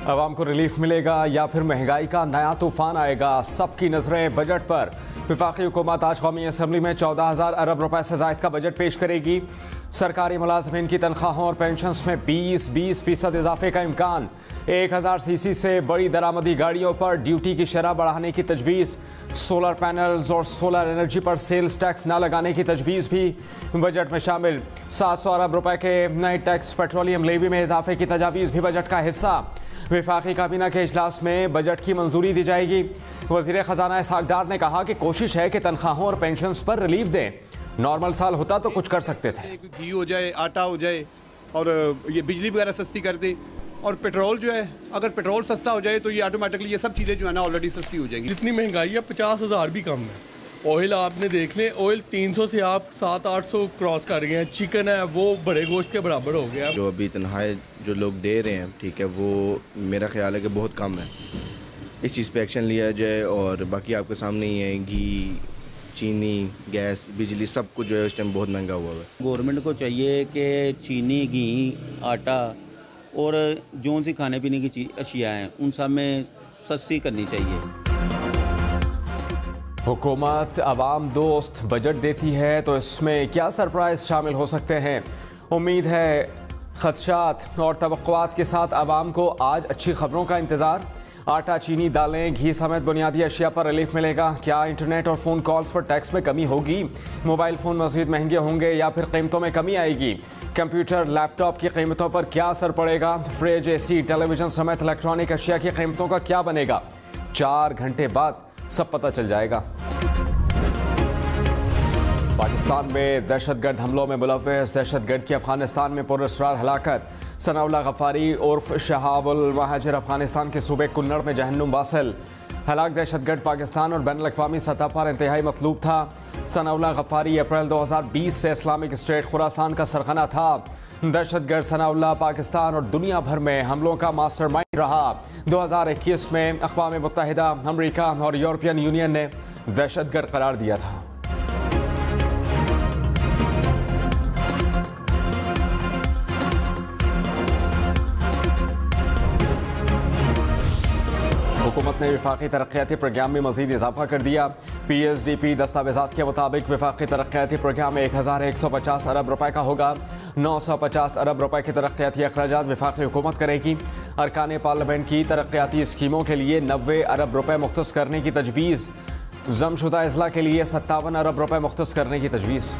आवाम को रिलीफ मिलेगा या फिर महंगाई का नया तूफान आएगा, सबकी नजरें बजट पर। वफाकी हुकूमत आज कौमी असम्बली में 14,000 अरब रुपए से ज़ायद का बजट पेश करेगी। सरकारी मुलाजमीन की तनख्वाहों और पेंशन्स में 20% इजाफे का इम्कान। 1000 सीसी से बड़ी दरामदी गाड़ियों पर ड्यूटी की शरह बढ़ाने की तजवीज़। सोलर पैनल्स और सोलर एनर्जी पर सेल्स टैक्स न लगाने की तजवीज़ भी बजट में शामिल। 700 अरब रुपए के नए टैक्स पेट्रोलियम लेवी में इजाफे की तजावीज़ भी बजट का हिस्सा। वफाकी काबीना के इजलास में बजट की मंजूरी दी जाएगी। वज़ीर ख़जाना इसहाक डार ने कहा कि कोशिश है कि तनख्वाहों और पेंशन्स पर रिलीफ दें। नॉर्मल साल होता तो कुछ कर सकते थे। घी हो जाए, आटा हो जाए और ये बिजली वगैरह सस्ती कर दे, और पेट्रोल जो है, अगर पेट्रोल सस्ता हो जाए तो ये ऑटोमेटिकली ये सब चीज़ें जो है ना ऑलरेडी सस्ती हो जाएंगी। जितनी महंगाई है 50,000 भी कम है। ऑयल आपने देख लें, ऑयल 300 से आप 700-800 क्रॉस कर गए हैं। चिकन है वो बड़े गोश्त के बराबर हो गया। जो अभी तनख्वाहें जो लोग दे रहे हैं, ठीक है, वो मेरा ख्याल है कि बहुत कम है। इस चीज़ पे एक्शन लिया जाए। और बाकी आपके सामने ही है, घी, चीनी, गैस, बिजली, सब कुछ जो है इस टाइम बहुत महंगा हुआ है। गवर्नमेंट को चाहिए कि चीनी, घी, आटा और जो सी खाने पीने की अशिया हैं उन सब में सस्ती करनी चाहिए। हुकूमत आवाम दोस्त बजट देती है तो इसमें क्या सरप्राइज शामिल हो सकते हैं? उम्मीद है खदशात और तवक्कुआत के साथ आवाम को आज अच्छी खबरों का इंतज़ार। आटा, चीनी, दालें, घी समेत बुनियादी अशिया पर रिलीफ मिलेगा। क्या इंटरनेट और फ़ोन कॉल्स पर टैक्स में कमी होगी? मोबाइल फ़ोन मज़ीद महंगे होंगे या फिर कीमतों में कमी आएगी? कंप्यूटर, लैपटॉप की कीमतों पर क्या असर पड़ेगा? फ्रिज, एसी, टेलीविज़न समेत इलेक्ट्रॉनिक अशिया की कीमतों का क्या बनेगा? 4 घंटे बाद सब पता चल जाएगा। पाकिस्तान में दहशतगर्द हमलों में मुलव्वस दहशतगर्द की अफगानिस्तान में पुरअसरार हलाकत। सनाउल्लाह गफारी उर्फ शहाबुल महाजिर अफगानिस्तान के सूबे कुन्नड़ में जहन्नुम वासिल। हलाक दहशतगर्द पाकिस्तान और बैनुल अक़वामी सतह पर इंतहाई मतलूब था। सनाउल्लाह गफारी अप्रैल 2020 से इस्लामिक स्टेट खुरासान का सरगना था। दहशतगर्द सनाउल्लाह पाकिस्तान और दुनिया भर में हमलों का मास्टरमाइंड रहा। 2021 में अक़वाम मुत्तहिदा, अमरीका और यूरोपियन यूनियन ने दहशतगर्द करार दिया था। हुकूमत ने वफाकी तरक्याती प्रोग्राम में मजीद इजाफा कर दिया। PSDP दस्तावेज़ात के मुताबिक वफाकी तरक्याती प्रोग्राम 1150 अरब रुपए का होगा। 950 अरब रुपए के तरक्याती अखराजात वफाकी हुकूमत करेगी। अरकान पार्लियामेंट की तरक्याती स्कीमों के लिए 90 अरब रुपए मुख्तस करने की तजवीज़। जमशुदा अजला के लिए 57 अरब रुपए मुख्तस करने की तजवीज़।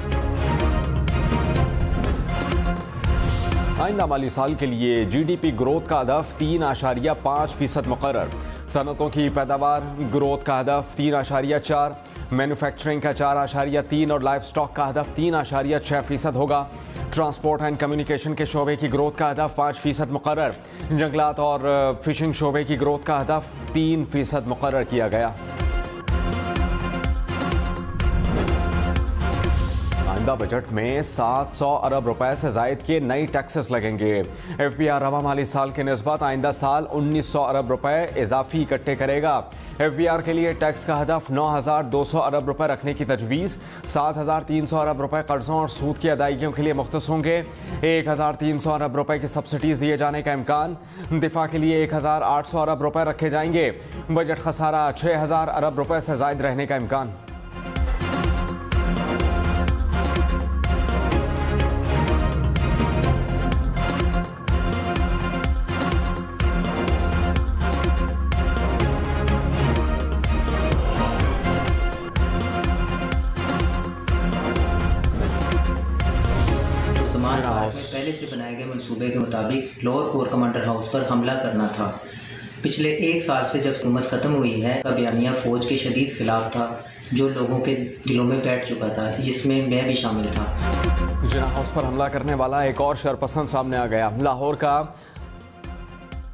आइंदा माली साल के लिए GDP ग्रोथ का हदफ 3.5% मुकर्रर। सनतों की पैदावार ग्रोथ का हदफ 3.4, मैन्युफैक्चरिंग का 4.3 और लाइफ स्टॉक का हदफ 3.6% होगा। ट्रांसपोर्ट एंड कम्युनिकेशन के शोबे की ग्रोथ का हदफ 5% मुकर्रर। जंगलात और फिशिंग शोबे की ग्रोथ का हदफ 3% मुकर्रर किया गया। आइंदा बजट में 700 अरब रुपए से जायद के नए टैक्सेस लगेंगे। FBR रवा माली साल के निस्बत आइंदा साल 1900 अरब रुपए इजाफी इकट्ठे करेगा। FBR के लिए टैक्स का हदफ 9200 अरब रुपए रखने की तजवीज़। 7300 अरब रुपए कर्जों और सूद की अदायगियों के लिए मुख्तस होंगे। 1300 अरब रुपए की सब्सिडीज दिए जाने का इम्कान। दिफा के लिए 1800 अरब रुपए रखे जाएंगे। बजट खसारा 6000 अरब रुपए से जायद रहने का इम्कान। पहले से बनाए गए मंसूबे के मुताबिक लोअर कोर कमांडर हाउस पर हमला करना था। पिछले 1 साल से जब हुकूमत ख़त्म हुई है का बयानिया फ़ौज के शदीद खिलाफ था, जो लोगों के दिलों में बैठ चुका था, जिसमें मैं भी शामिल था। जिना हाउस पर हमला करने वाला एक और शरपसंद सामने आ गया। लाहौर का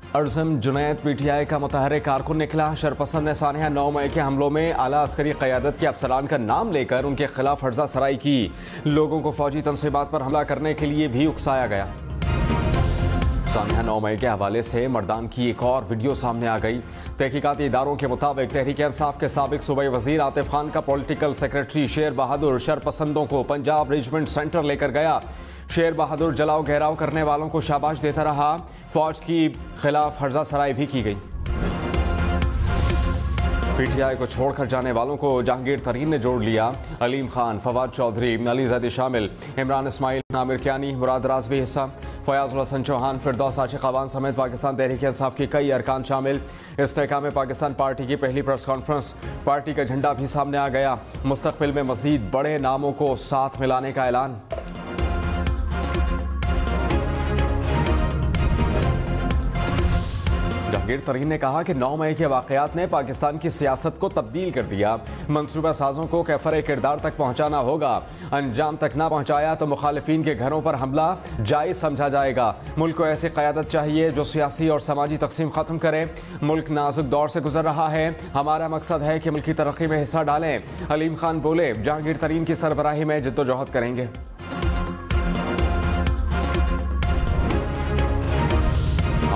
अर्ज़म जुनैद PTI का मुतहर्रिक कारकुन निकला। शरपसंद ने सानिया 9 मई के हमलों में आला अस्करी क़यादत के अफसरान का नाम लेकर उनके खिलाफ हर्जा सराई की। लोगों को फौजी तनसीबात पर हमला करने के लिए भी उकसाया गया। सानिया 9 मई के हवाले से मर्दान की एक और वीडियो सामने आ गई। तहकीकाती इदारों के मुताबिक तहरीक इंसाफ के साबिक सूबाई वजीर आतिफ खान का पॉलिटिकल सेक्रेटरी शेर बहादुर शरपसंदों को पंजाब रेजिमेंट सेंटर लेकर गया। शेर बहादुर जलाओ घेराव करने वालों को शाबाश देता रहा। फौज की खिलाफ हर्जा सराई भी की गई। पीटीआई को छोड़कर जाने वालों को जहांगीर तरीन ने जोड़ लिया। अलीम खान, फवाद चौधरी, अली जैदी शामिल, इमरान इस्माइल, नामिर कियानी, मुराद राज भी हिस्सा, फयाजुल हसन चौहान, फिरदौस आशिक अवान समेत पाकिस्तान तहरीक इंसाफ के कई अरकान शामिल। इस्तेहकाम में पाकिस्तान पार्टी की पहली प्रेस कॉन्फ्रेंस, पार्टी का झंडा भी सामने आ गया। मुस्तकबिल में मजीद बड़े नामों को साथ मिलाने का ऐलान। जहांगीर तरीन ने कहा कि 9 मई के वाकयात ने पाकिस्तान की सियासत को तब्दील कर दिया। मंसूबा साजों को कैफर किरदार तक पहुंचाना होगा। अंजाम तक ना पहुंचाया तो मुखालिफिन के घरों पर हमला जायज समझा जाएगा। मुल्क को ऐसी क़यादत चाहिए जो सियासी और समाजी तकसीम ख़त्म करे। मुल्क नाजुक दौर से गुजर रहा है। हमारा मकसद है कि मुल्क की तरक्की में हिस्सा डालें। अलीम खान बोले, जहांगीर तरीन की सरबराही में जिद्दोजहद करेंगे।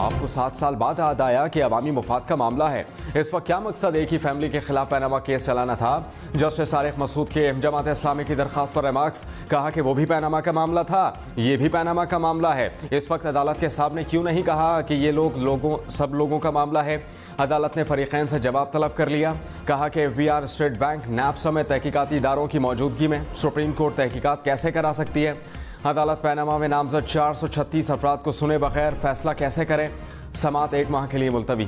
आपको 7 साल बाद याद आया कि अवामी मुफाद का मामला है। इस वक्त क्या मकसद एक ही फैमिली के खिलाफ पैनामा केस चलाना था? जस्टिस तारिक मसूद के जमात इस्लामी की दरख्वास्त पर रिमार्क्स, कहा कि वो भी पैनामा का मामला था, ये भी पैनामा का मामला है। इस वक्त अदालत के सामने क्यों नहीं कहा कि ये सब लोगों का मामला है? अदालत ने फरीकैन से जवाब तलब कर लिया। कहा कि FBI, स्टेट बैंक, नैब समेत तहकीकाती इदारों की मौजूदगी में सुप्रीम कोर्ट तहकीकात कैसे करा सकती है? अदालत पैनामा में नामजद 436 अफराद को सुने बगैर फैसला कैसे करे? समात 1 माह के लिए मुलतवी।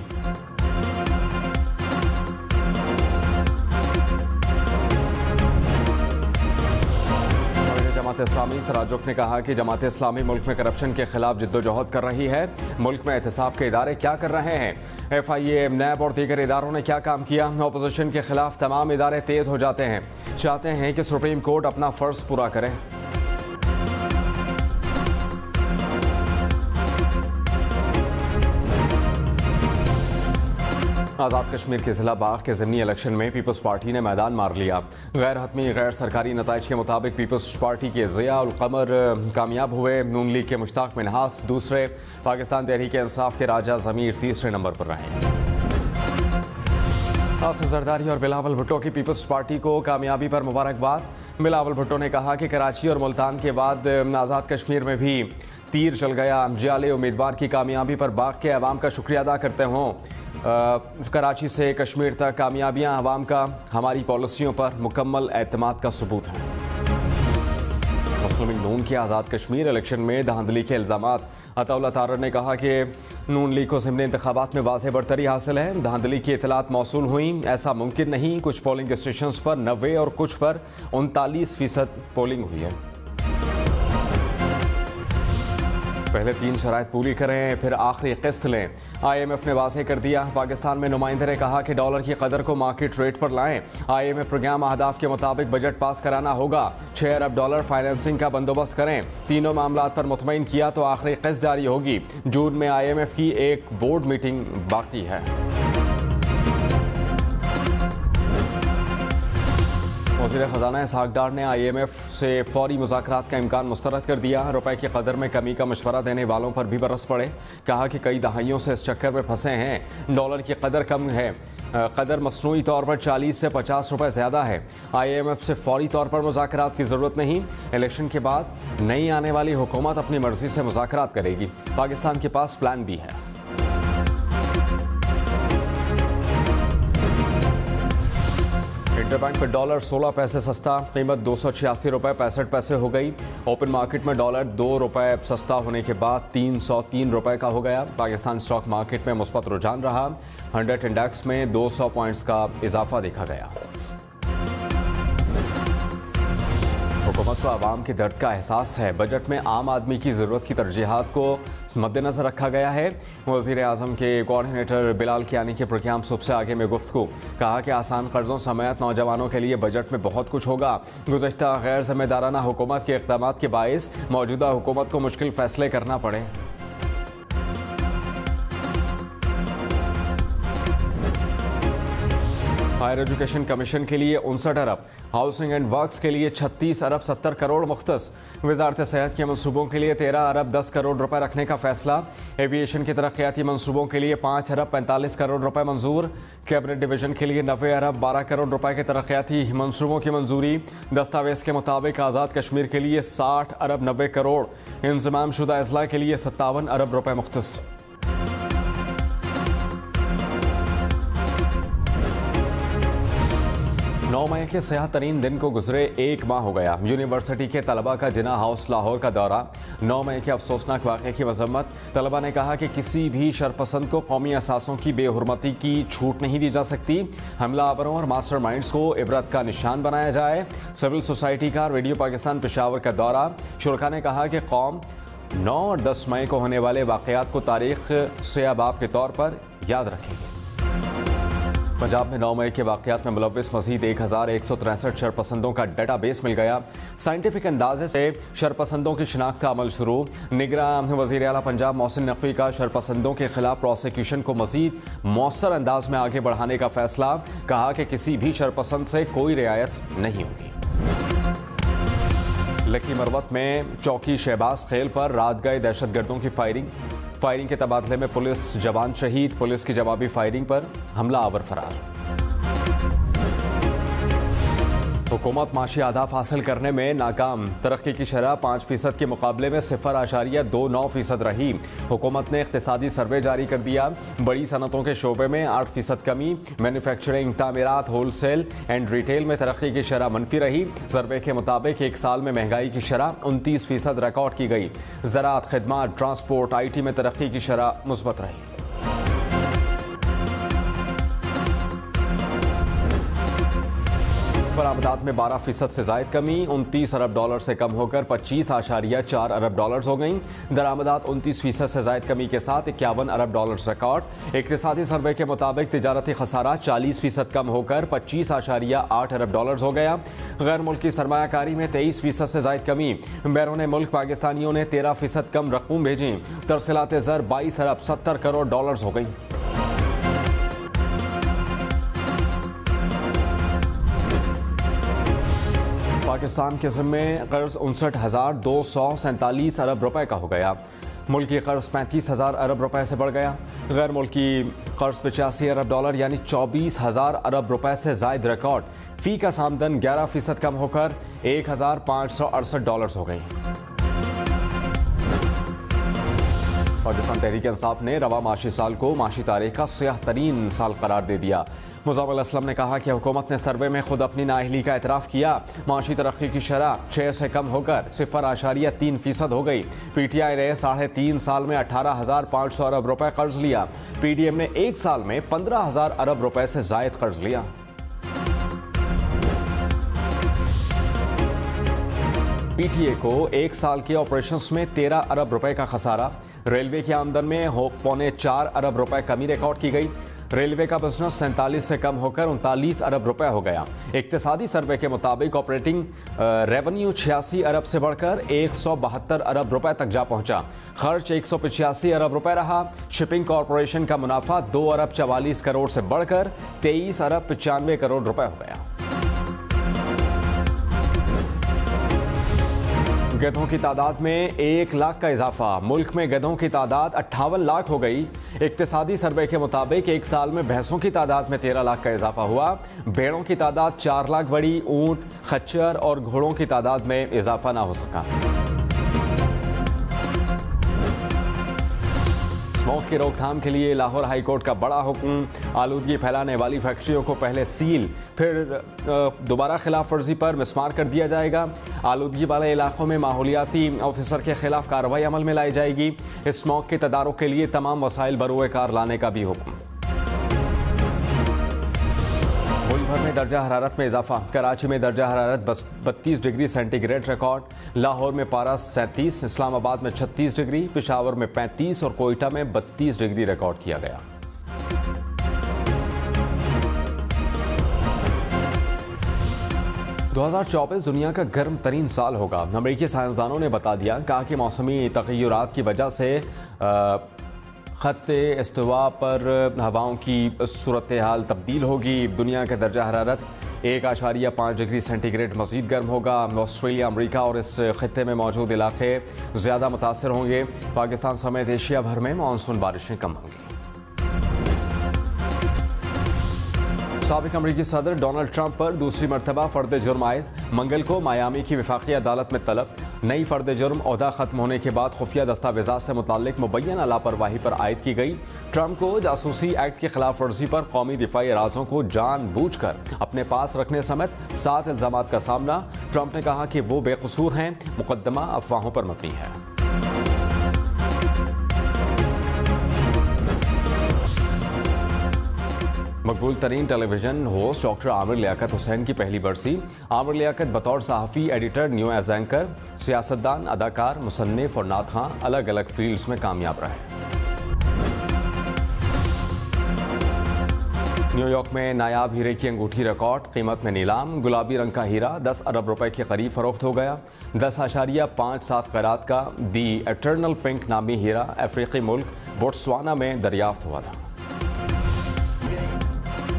जमात इस्लामी सराजुक ने कहा कि जमात इस्लामी मुल्क में करप्शन के खिलाफ जिद्दोजहद कर रही है। मुल्क में एहतसाब के इदारे क्या कर रहे हैं? FIA, नैब और दीगर इदारों ने क्या काम किया? अपोजिशन के खिलाफ तमाम इदारे तेज हो जाते हैं। चाहते हैं कि सुप्रीम कोर्ट अपना फर्ज पूरा करे। आज़ाद कश्मीर के जिला बाग के ज़िमनी इलेक्शन में पीपल्स पार्टी ने मैदान मार लिया। गैर हतमी गैर सरकारी नताइज के मुताबिक पीपल्स पार्टी के ज़िया उल कमर कामयाब हुए। नून लीग के मुश्ताक मिनहास दूसरे, पाकिस्तान तहरीक इंसाफ के राजा ज़मीर तीसरे नंबर पर रहे। आसिफ जरदारी और बिलावल भुट्टो की पीपल्स पार्टी को कामयाबी पर मुबारकबाद। बिलावल भुट्टो ने कहा कि कराची और मुल्तान के बाद आज़ाद कश्मीर में भी तीर चल गया। जाले उम्मीदवार की कामयाबी पर बाग के अवाम का शुक्रिया अदा करते हों। कराची से कश्मीर तक कामयाबियां अवाम का हमारी पॉलिसियों पर मुकम्मल एतमाद का सबूत है। मुस्लिम लीग नून के आज़ाद कश्मीर इलेक्शन में धांधली के इल्ज़ामात। अताउल्लाह तारर ने कहा कि नून लीग को ज़िमनी इंतखाबात में वाज़ेह बरतरी हासिल है। धांधली की इतलात मौसूल हुई, ऐसा मुमकिन नहीं। कुछ पोलिंग स्टेशन पर 90 और कुछ पर 39% पोलिंग हुई है। पहले 3 शराइत पूरी करें, फिर आखिरी किस्त लें। IMF ने वाज़ेह कर दिया। पाकिस्तान में नुमाइंदे ने कहा कि डॉलर की कदर को मार्केट रेट पर लाएं। IMF प्रोग्राम अहदाफ के मुताबिक बजट पास कराना होगा। 6 अरब डॉलर फाइनेंसिंग का बंदोबस्त करें। तीनों मामला पर मुतमईन किया तो आखिरी किस्त जारी होगी। जून में IMF की एक बोर्ड मीटिंग बाकी है। वज़ीर ख़जाना इसहाक डार ने IMF से फौरी मुज़ाकरात का इम्कान मुस्तरद कर दिया। रुपए की कदर में कमी का मशवरा देने वालों पर भी बरस पड़े। कहा कि कई दहाइयों से इस चक्कर में फंसे हैं। डॉलर की कदर कम है, कदर मसनूई तौर पर 40 से 50 रुपए ज़्यादा है। IMF से फौरी तौर पर मुज़ाकरात की ज़रूरत नहीं। इलेक्शन के बाद नई आने वाली हुकूमत अपनी मर्जी से मुज़ाकरात करेगी। पाकिस्तान के पास प्लान भी है। इंटरबैंक पर डॉलर 16 पैसे सस्ता, कीमत 286 रुपये 65 पैसे हो गई। ओपन मार्केट में डॉलर 2 रुपये सस्ता होने के बाद 303 रुपये का हो गया। पाकिस्तान स्टॉक मार्केट में मुस्बत रुझान रहा। 100 इंडेक्स में 200 पॉइंट्स का इजाफा देखा गया। हुकूमत को आवाम के दर्द का एहसास है। बजट में आम आदमी की ज़रूरत की तरजीहात को मद्देनज़र रखा गया है। वज़ीर आज़म के कोऑर्डिनेटर बिलाल कियानी के प्रोग्राम सबसे आगे में गुफ्तगू। कहा कि आसान कर्ज़ों समेत नौजवानों के लिए बजट में बहुत कुछ होगा। गुज़श्ता गैर ज़िम्मेदाराना हुकूमत के इक़दामात के बाइस मौजूदा हुकूमत को मुश्किल फ़ैसले करना पड़े। हायर एजुकेशन कमीशन के लिए 59 अरब, हाउसिंग एंड वर्क्स के लिए 36 अरब 70 करोड़ मुख्तस। वजारत सेहत के मनसूबों के लिए 13 अरब 10 करोड़ रुपए रखने का फैसला। एविएशन के तरक्याती मनसूबों के लिए 5 अरब 45 करोड़ रुपए मंजूर। कैबिनेट डिवीजन के लिए 90 अरब 12 करोड़ रुपए के तरक्याती मनसूबों की मंजूरी। दस्तावेज के मुताबिक आज़ाद कश्मीर के लिए 60 अरब 90 करोड़, इंजमाम शुदा अजला के लिए 57 अरब रुपए मुख्तस। 9 मई के सेहत तरीन दिन को गुजरे 1 माह हो गया। यूनिवर्सिटी के तलबा का जिना हाउस लाहौर का दौरा। 9 मई के अफसोसनाक वाक़े की मजम्मत। तलबा ने कहा कि किसी भी शरपसंद को कौमी असासों की बेहुरमती की छूट नहीं दी जा सकती। हमलावरों और मास्टर माइंड्स को इबरत का निशान बनाया जाए। सिविल सोसाइटी का रेडियो पाकिस्तान पेशावर का दौरा। शुरका ने कहा कि कौम 9 और 10 मई को होने वाले वाक़यात को तारीख से अबाब के तौर पर याद रखेगी। पंजाब में 9 मई के वाक़यात में मुलव्विस मज़ीद 1163 शरपसंदों का डेटाबेस मिल गया। साइंटिफिक अंदाजे से शरपसंदों की शिनाख्त का अमल शुरू। निगरान वज़ीर आला पंजाब मोहसिन नकवी का शरपसंदों के खिलाफ प्रोसिक्यूशन को मज़ीद मौसर अंदाज में आगे बढ़ाने का फैसला। कहा कि किसी भी शरपसंद से कोई रियायत नहीं होगी। लकी मरवत में चौकी शहबाज खेल पर रात गए दहशतगर्दों की फायरिंग के तबादले में पुलिस जवान शहीद। पुलिस की जवाबी फायरिंग पर हमलावर फरार। हुकूमत माशी अहदाफ हासिल करने में नाकाम। तरक्की की शरह 5% के मुकाबले में 0.29% रही। हुकूमत ने इक़्तिसादी सर्वे जारी कर दिया। बड़ी सनतों के शोबे में 8% कमी। मैन्युफैक्चरिंग, तामीरात, होलसेल एंड रिटेल में तरक्की की शरह मनफी रही। सर्वे के मुताबिक एक साल में महंगाई की शरह 29% रिकॉर्ड की गई। ज़राअत, खिदमात, ट्रांसपोर्ट, IT में तरक्की की शरह मुस्बत रही। बरामदात में 12% से जायद कमी। 29 अरब डॉलर से कम होकर 25.4 अरब डॉलर हो गई। दरामदात 29% से जायद कमी के साथ 51 अरब डॉलर रिकॉर्ड। इक़्तिसादी सर्वे के मुताबिक तिजारती खसारा 40% कम होकर 25.8 अरब डॉलर हो गया। गैर मुल्की सरमायाकारी में 23% से जायद कमी। बैरून मुल्क पाकिस्तानियों ने 13% कम रकूम भेजी। तरसीलात ज़र 22 अरब 70 करोड़ डॉलर हो गई। पाकिस्तान के ज़िम्मे कर्ज 59,247 अरब रुपए का हो गया। मुल्की कर्ज 35,000 अरब रुपए से बढ़ गया। गैर मुल्की कर्ज 85 अरब डॉलर यानी 24,000 अरब रुपए से जायद रिकॉर्ड। फी का आमदन 11% कम होकर 1,568 डॉलर हो गई। पाकिस्तान तहरीक इंसाफ ने रवा माशी साल को माशी तारीख का स्याह तरीन साल करार दे दिया। मुज़म्मिल असलम ने कहा कि हुकूमत ने सर्वे में खुद अपनी नाअहली का एतराफ़ किया। माशी तरक्की की शरह 6 से कम होकर 0.3% हो गई। PTI ने 3.5 साल में 18,500 अरब रुपए कर्ज लिया। PDM ने 1 साल में 15,000 अरब रुपए से जायद कर्ज लिया। PTA को 1 साल के ऑपरेशंस में 13 अरब रुपए का खसारा। रेलवे की आमदन में 4.25 अरब रुपए कमी रिकॉर्ड की गई। रेलवे का बिजनेस 47 से कम होकर 39 अरब रुपए हो गया। इक्तिसादी सर्वे के मुताबिक ऑपरेटिंग रेवेन्यू 86 अरब से बढ़कर 172 अरब रुपए तक जा पहुंचा। खर्च 185 अरब रुपए रहा। शिपिंग कॉरपोरेशन का मुनाफा 2 अरब 44 करोड़ से बढ़कर 23 अरब 95 करोड़ रुपए हो गया। गधों की तादाद में 1 लाख का इजाफा। मुल्क में गधों की तादाद 58 लाख हो गई। इक्तिसादी सर्वे के मुताबिक 1 साल में भैंसों की तादाद में 13 लाख का इजाफा हुआ। भेड़ों की तादाद 4 लाख बढ़ी। ऊंट, खच्चर और घोड़ों की तादाद में इजाफा ना हो सका। स्मोक की रोकथाम के लिए लाहौर हाई कोर्ट का बड़ा हुक्म। आलूदगी फैलाने वाली फैक्ट्रियों को पहले सील, फिर दोबारा खिलाफ वर्जी पर मिसमार कर दिया जाएगा। आलूदगी वाले इलाकों में माहौलियाती ऑफिसर के खिलाफ कार्रवाई अमल में लाई जाएगी। स्मोक के तदारुक के लिए तमाम वसाइल बरोए कार लाने का भी हुक्म। मुल्क भर में दर्जा हरारत में इजाफा। कराची में दर्जा हरारत 32 डिग्री सेंटीग्रेड रिकॉर्ड। लाहौर में पारा 37, इस्लामाबाद में 36 डिग्री, पेशावर में 35 और कोयटा में 32 डिग्री रिकॉर्ड किया गया। – 2024 दुनिया का गर्म तरीन साल होगा। अमेरिकी साइंसदानों ने बता दिया। कहा कि मौसमी तग़य्युरात की वजह से खत्ते इस्तवा पर हवाओं की सूरत हाल तब्दील होगी। दुनिया के दर्जा हरारत 1.5 डिग्री सेंटीग्रेड मज़ीद गर्म होगा। ऑस्ट्रेलिया, अमरीका और इस खत्ते में मौजूद इलाके ज़्यादा मुतासर होंगे। पाकिस्तान समेत एशिया भर में मानसून बारिशें कम होंगी। साबिक अमरीकी सदर डोनाल्ड ट्रंप पर दूसरी मरतबा फ़र्द जुर्म आयद। मंगल को मायामी की वफाकी अदालत में तलब। नई फ़र्द जुर्म ओहदा ख़त्म होने के बाद खुफिया दस्तावेज़ात से मुताल्लिक मुबैना लापरवाही पर आयद की गई। ट्रंप को जासूसी एक्ट की खिलाफ वर्जी पर कौमी दिफाई राजों को जानबूझकर अपने पास रखने समेत 7 इल्ज़ामात का सामना। ट्रंप ने कहा कि वो बेकसूर हैं, मुकदमा अफवाहों पर मबनी है। मकबूल तरीन television host doctor Aamir Liaquat Hussain की पहली बरसी। आमिर लियाकत बतौर सहाफ़ी, एडिटर, न्यूज़ एंकर, सियासतदान, अदाकार, मुसन्निफ और नातख़्वां अलग अलग फील्ड्स में कामयाब रहे। न्यूयॉर्क में नायाब हीरे की अंगूठी रिकॉर्ड कीमत में नीलाम। गुलाबी रंग का हीरा 10 अरब रुपए के करीब फरोख्त हो गया। 10.57 कैरात का दी एटर्नल पिंक नामी हीरा अफ्रीकी मुल्क बोट्सवाना में दरियाफ्त हुआ था।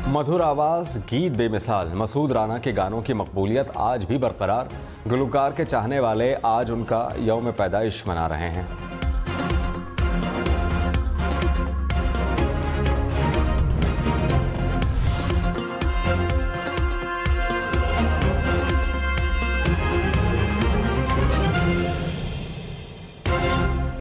मधुर आवाज़, गीत बेमिसाल। मसूद राना के गानों की मकबूलियत आज भी बरकरार। गुलकार के चाहने वाले आज उनका यौम पैदाइश मना रहे हैं।